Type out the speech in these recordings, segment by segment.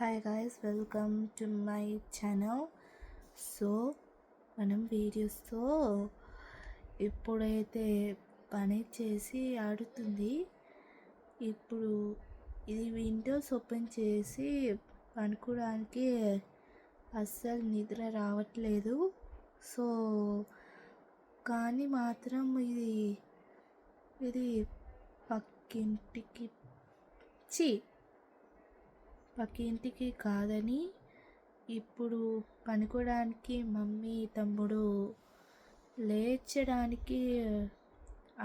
Hi guys, welcome to my channel. So మనం వీడియోస్తో ఇప్పుడైతే పని చేసి ఆడుతుంది. ఇప్పుడు ఇది విండోస్ ఓపెన్ చేసి పనుకోవడానికి అస్సలు నిద్ర రావట్లేదు. సో కానీ మాత్రం ఇది పక్కింటికి కాదని ఇప్పుడు పనుకోవడానికి మమ్మీ తమ్ముడు లేచడానికి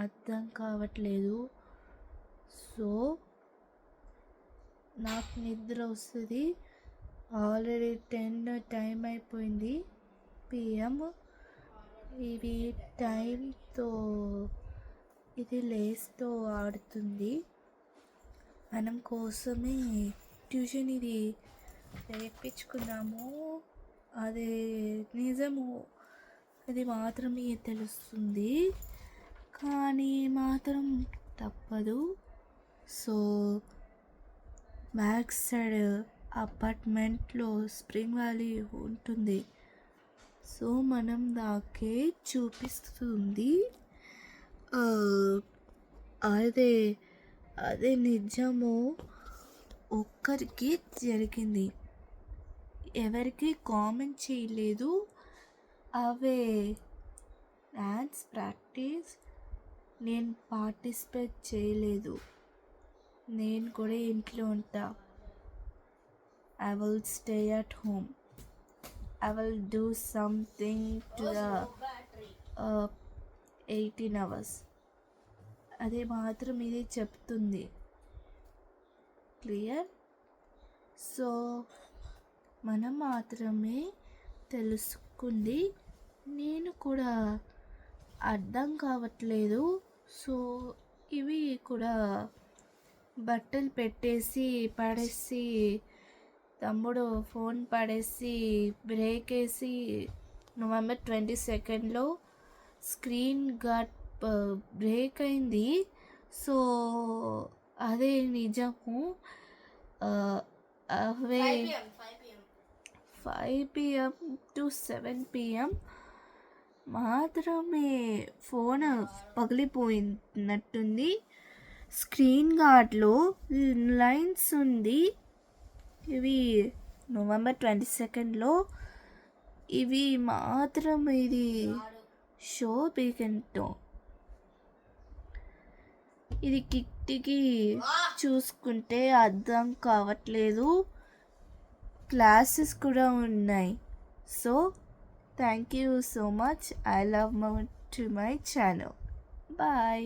అర్థం కావట్లేదు. సో నాకు నిద్ర వస్తుంది. ఆల్రెడీ 10 టైం అయిపోయింది PM. ఇవి టైంతో ఇది లేస్తో ఆడుతుంది. మనం కోసమే ట్యూషన్ ఇది నేర్పించుకున్నాము. అదే నిజము, అది మాత్రమే తెలుస్తుంది, కానీ మాత్రం తప్పదు. సో బ్యాక్ సైడ్ అపార్ట్మెంట్లో స్ప్రింగ్ వ్యాలీ ఉంటుంది. సో మనం దాకే చూపిస్తుంది. అదే నిజము ఒక్కరికి జరిగింది, ఎవరికి కామెంట్ చేయలేదు. అవే డాన్స్ ప్రాక్టీస్ నేను పార్టిసిపేట్ చేయలేదు. నేను కూడా ఇంట్లో ఉంటా. I will stay at home. I will do something to the 18 hours. అదే మాత్రం ఇది చెప్తుంది. క్లియర్? సో మనం మాత్రమే తెలుసుకుంది. నేను కూడా అర్థం కావట్లేదు. సో ఇవి కూడా బట్టలు పెట్టేసి పడేసి, తమ్ముడు ఫోన్ పడేసి బ్రేక్ వేసి November 22 స్క్రీన్ గార్డ్ బ్రేక్ అయింది. సో అదే నిజము. అవే 5 PM to 7 PM మాత్రమే ఫోన్ పగిలిపోయినట్టుంది. స్క్రీన్ గార్డ్లో లైన్స్ ఉంది. ఇవి November 22 ఇవి మాత్రం ఇది షో పీకెంటో. ఇది కిట్టికి చూసుకుంటే అర్థం కావట్లేదు. క్లాసెస్ కూడా ఉన్నాయి. So thank you so much. I love to my channel. Bye.